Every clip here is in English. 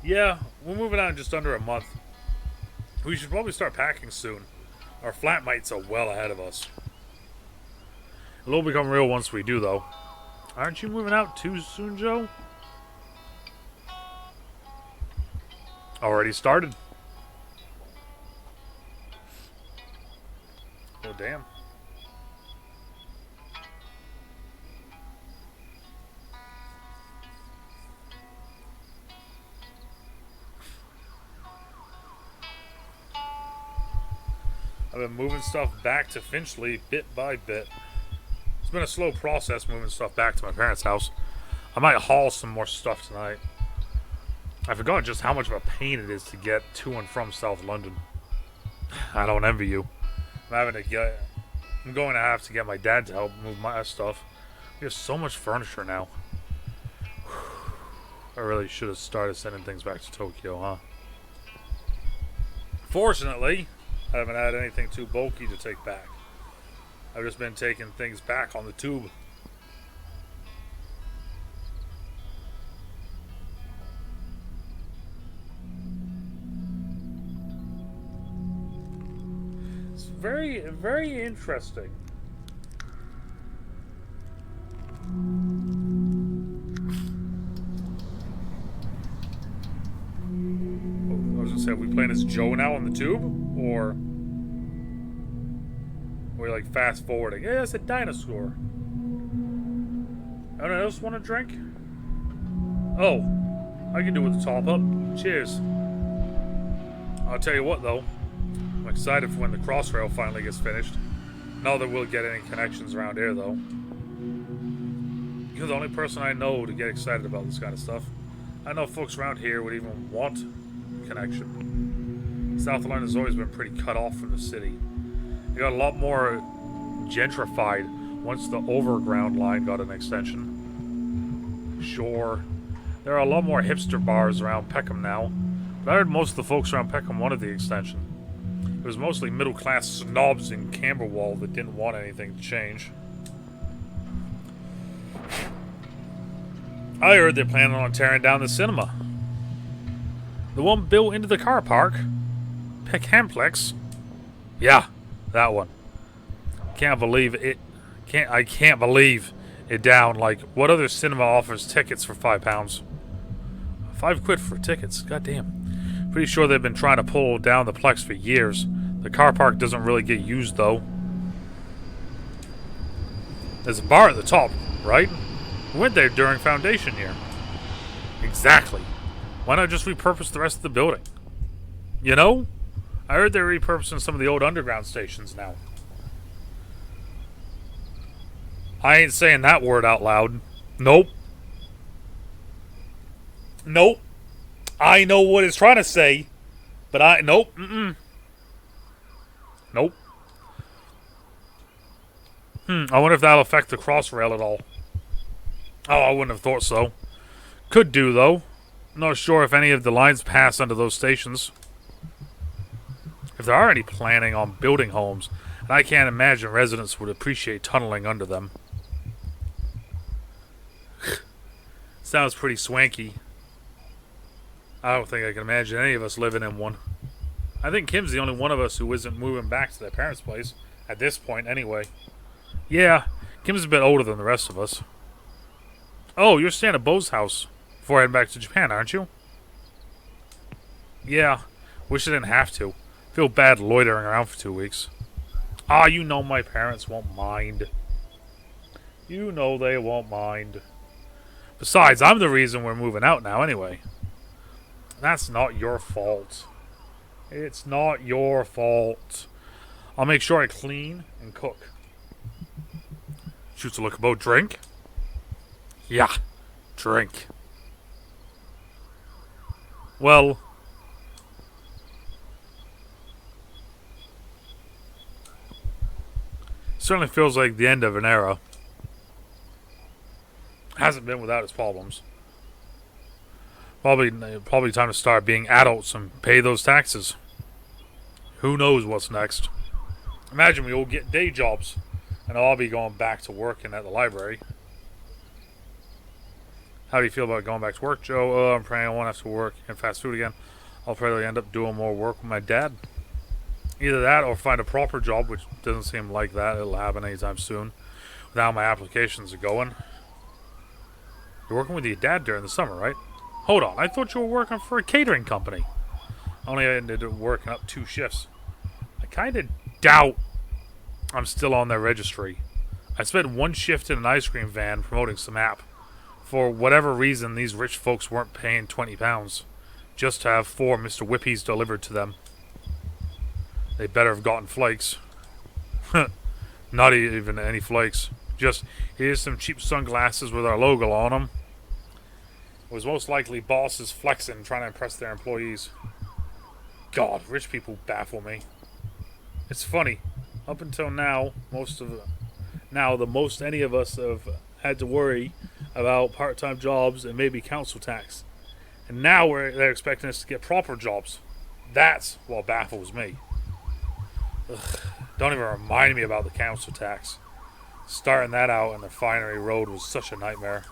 Yeah, we're moving out in just under a month. We should probably start packing soon. Our flatmates are well ahead of us. It'll all become real once we do, though. Aren't you moving out too soon, Joe? Already started. Oh, damn. I've been moving stuff back to Finchley bit by bit. It's been a slow process moving stuff back to my parents' house. I might haul some more stuff tonight. I forgot just how much of a pain it is to get to and from South London. I don't envy you. I'm going to have to get my dad to help move my stuff. We have so much furniture now. I really should have started sending things back to Tokyo, huh? Fortunately, I haven't had anything too bulky to take back. I've just been taking things back on the tube. It's very, very interesting. I was gonna say, are we playing as Joe now on the tube? Or we're like fast forwarding? Yeah, it's a dinosaur. Anyone else want a drink? Oh, I can do with the top up. Cheers. I'll tell you what though, I'm excited for when the Crossrail finally gets finished. Not that we'll get any connections around here though. You're the only person I know to get excited about this kind of stuff. I know folks around here would even want connection. South London has always been pretty cut off from the city. It got a lot more gentrified once the overground line got an extension. Sure, there are a lot more hipster bars around Peckham now, but I heard most of the folks around Peckham wanted the extension. It was mostly middle-class snobs in Camberwell that didn't want anything to change. I heard they're planning on tearing down the cinema. The one built into the car park. Peckhamplex. Yeah, that one. Can't believe it. I can't believe it down. Like, what other cinema offers tickets for £5? £5 for tickets. Goddamn. Pretty sure they've been trying to pull down the Plex for years. The car park doesn't really get used though. There's a bar at the top, right? We went there during Foundation year. Exactly. Why not just repurpose the rest of the building? You know? I heard they're repurposing some of the old underground stations now. I ain't saying that word out loud. Nope. Nope. I know what it's trying to say, but nope. Nope. I wonder if that'll affect the Crossrail at all. Oh, I wouldn't have thought so. Could do, though. Not sure if any of the lines pass under those stations. If there are any planning on building homes, and I can't imagine residents would appreciate tunneling under them. Sounds pretty swanky. I don't think I can imagine any of us living in one. I think Kim's the only one of us who isn't moving back to their parents' place. At this point, anyway. Yeah, Kim's a bit older than the rest of us. Oh, you're staying at Bo's house before heading back to Japan, aren't you? Yeah, wish I didn't have to. Feel bad loitering around for 2 weeks. Ah, you know my parents won't mind. You know they won't mind. Besides, I'm the reason we're moving out now anyway. That's not your fault. It's not your fault. I'll make sure I clean and cook. Shoots a look about drink? Yeah, drink. Well, certainly feels like the end of an era. Hasn't been without its problems. Probably time to start being adults and pay those taxes. Who knows what's next? Imagine we all get day jobs, and I'll be going back to working at the library. How do you feel about going back to work, Joe? I'm praying I won't have to work in fast food again. I'll probably end up doing more work with my dad. Either that or find a proper job, which doesn't seem like that it'll happen anytime soon. With how my applications are going. You're working with your dad during the summer, right? Hold on, I thought you were working for a catering company. Only I ended up working up 2 shifts. I kind of doubt I'm still on their registry. I spent 1 shift in an ice cream van promoting some app. For whatever reason, these rich folks weren't paying £20 just to have 4 Mr. Whippies delivered to them. They better have gotten flakes. Not even any flakes. Just, here's some cheap sunglasses with our logo on them. It was most likely bosses flexing, trying to impress their employees. God, rich people baffle me. It's funny. Up until now, the most any of us have had to worry about part-time jobs and maybe council tax. And now they're expecting us to get proper jobs. That's what baffles me. Ugh, don't even remind me about the council tax. Starting that out on the Finery Road was such a nightmare.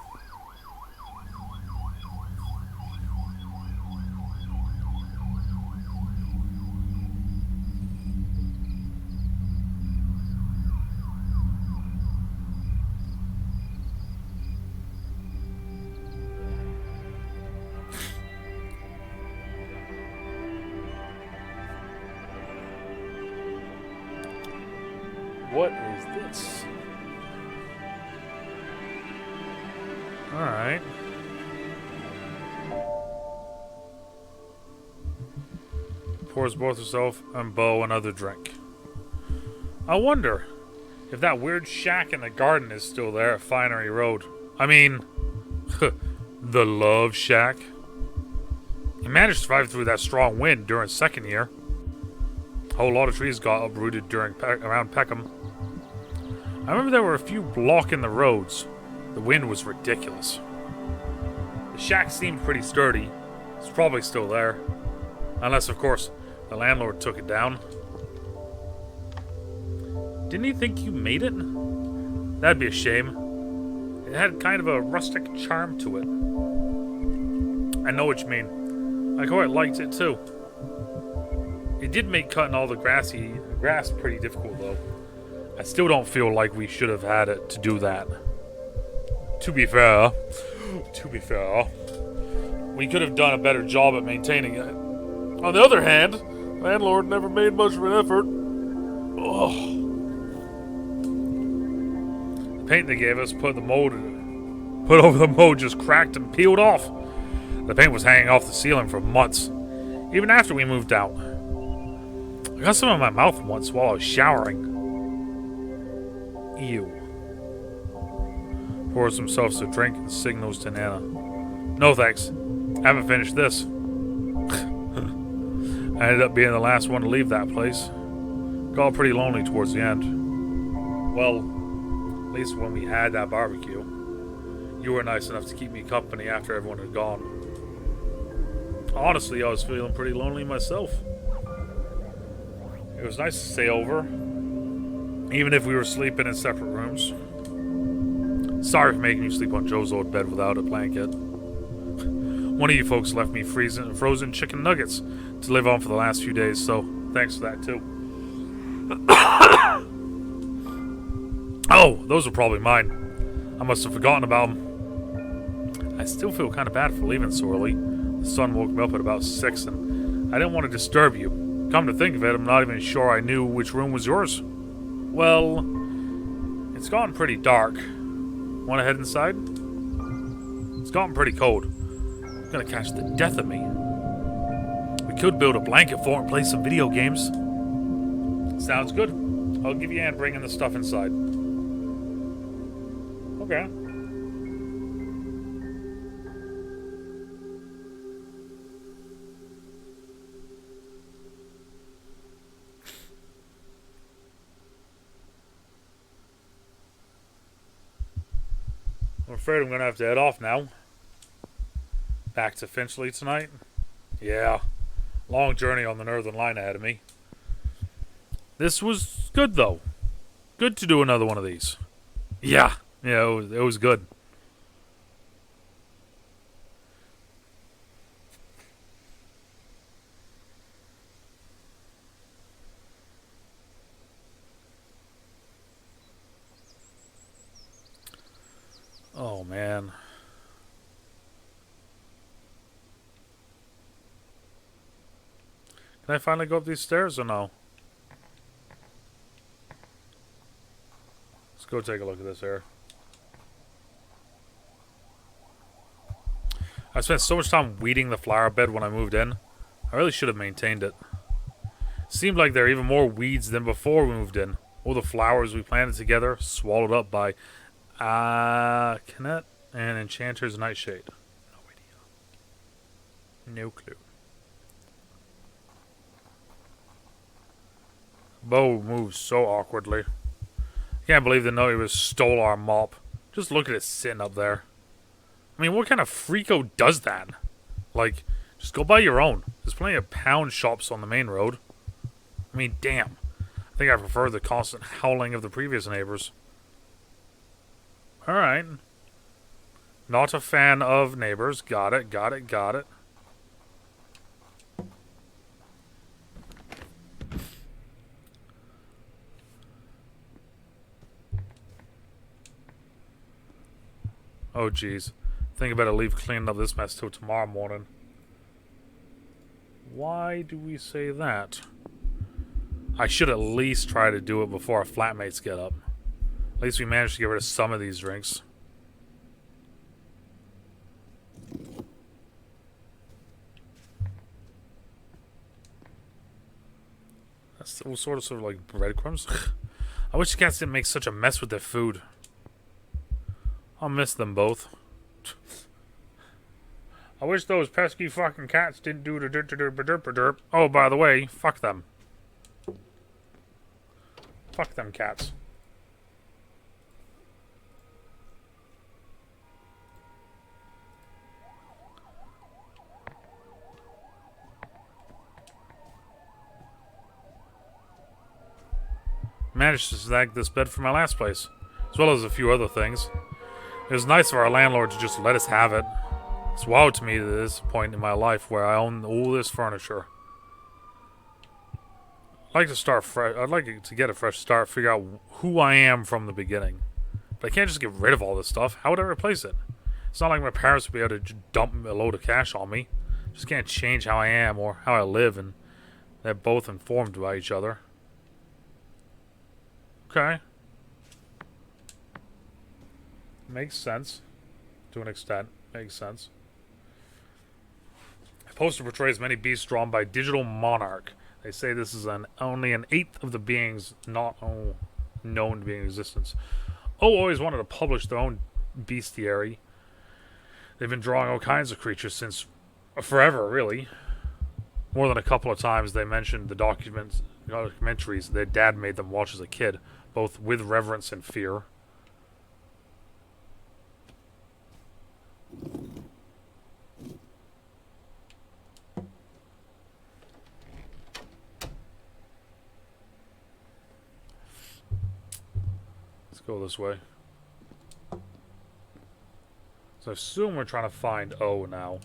What is this? Alright. Pours both herself and Bo another drink. I wonder if that weird shack in the garden is still there at Finery Road. I mean, the Love Shack. He managed to survive through that strong wind during his second year. A whole lot of trees got uprooted around Peckham. I remember there were a few blocking the roads. The wind was ridiculous. The shack seemed pretty sturdy. It's probably still there. Unless, of course, the landlord took it down. Didn't he think you made it? That'd be a shame. It had kind of a rustic charm to it. I know what you mean. I quite liked it too. It did make cutting all the grass pretty difficult though. I still don't feel like we should have had it to do that. To be fair, we could have done a better job at maintaining it. On the other hand, the landlord never made much of an effort. Ugh. The paint they gave us put over the mold just cracked and peeled off. The paint was hanging off the ceiling for months, even after we moved out. I got some in my mouth once while I was showering. Ew. Pours himself a drink and signals to Nana. No thanks. Haven't finished this. I ended up being the last one to leave that place. Got pretty lonely towards the end. Well, at least when we had that barbecue. You were nice enough to keep me company after everyone had gone. Honestly, I was feeling pretty lonely myself. It was nice to stay over, even if we were sleeping in separate rooms. Sorry for making you sleep on Joe's old bed without a blanket. One of you folks left me frozen chicken nuggets to live on for the last few days, so thanks for that too. Oh, those are probably mine. I must have forgotten about them. I still feel kind of bad for leaving so early. The sun woke me up at about 6, and I didn't want to disturb you. Come to think of it, I'm not even sure I knew which room was yours. Well, it's gotten pretty dark. Want to head inside? It's gotten pretty cold. It's gonna catch the death of me. We could build a blanket fort and play some video games. Sounds good. I'll give you a hand bringing the stuff inside. Okay. I'm afraid I'm going to have to head off now. Back to Finchley tonight? Yeah. Long journey on the Northern Line ahead of me. This was good, though. Good to do another one of these. Yeah, it was good. Oh, man. Can I finally go up these stairs or no? Let's go take a look at this here. I spent so much time weeding the flower bed when I moved in. I really should have maintained it. Seemed like there are even more weeds than before we moved in. All the flowers we planted together, swallowed up by Canet and Enchanter's Nightshade. No idea. No clue. Bo moves so awkwardly. I can't believe the Noe stole our mop. Just look at it sitting up there. I mean, what kind of freako does that? Like, just go buy your own. There's plenty of pound shops on the main road. I mean, damn. I think I prefer the constant howling of the previous neighbors. Alright. Not a fan of neighbors. Got it, got it, got it. Oh, jeez. Think I better leave cleaning up this mess till tomorrow morning. Why do we say that? I should at least try to do it before our flatmates get up. At least we managed to get rid of some of these drinks. That's sort of like breadcrumbs. I wish the cats didn't make such a mess with their food. I'll miss them both. I wish those pesky fucking cats didn't do the derp. Oh, by the way, fuck them. Fuck them cats. Managed to snag this bed from my last place, as well as a few other things. It was nice of our landlord to just let us have it. It's wild to me at this point in my life where I own all this furniture. I'd like to start fresh. I'd like to get a fresh start, figure out who I am from the beginning. But I can't just get rid of all this stuff. How would I replace it? It's not like my parents would be able to dump a load of cash on me. Just can't change how I am or how I live, and they're both informed by each other. Okay. Makes sense. To an extent. Makes sense. The poster portrays many beasts drawn by Digital Monarch. They say this is only an eighth of the beings not known to be in existence. Always wanted to publish their own bestiary. They've been drawing all kinds of creatures since forever, really. More than a couple of times they mentioned the documentaries their dad made them watch as a kid, both with reverence and fear. Let's go this way. So I assume we're trying to find O now.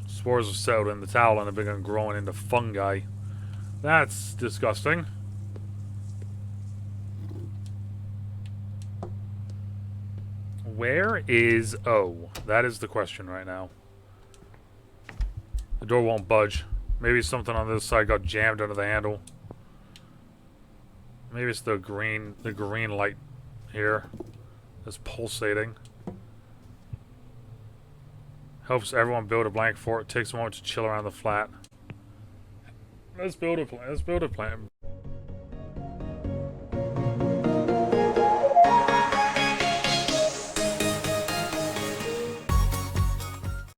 Spores have settled in the towel and have begun growing into fungi. That's disgusting. Where is O? That is the question right now. The door won't budge. Maybe something on this side got jammed under the handle. Maybe it's the green light here. It's pulsating. Helps everyone build a blank fort. Takes a moment to chill around the flat. Let's build a plan.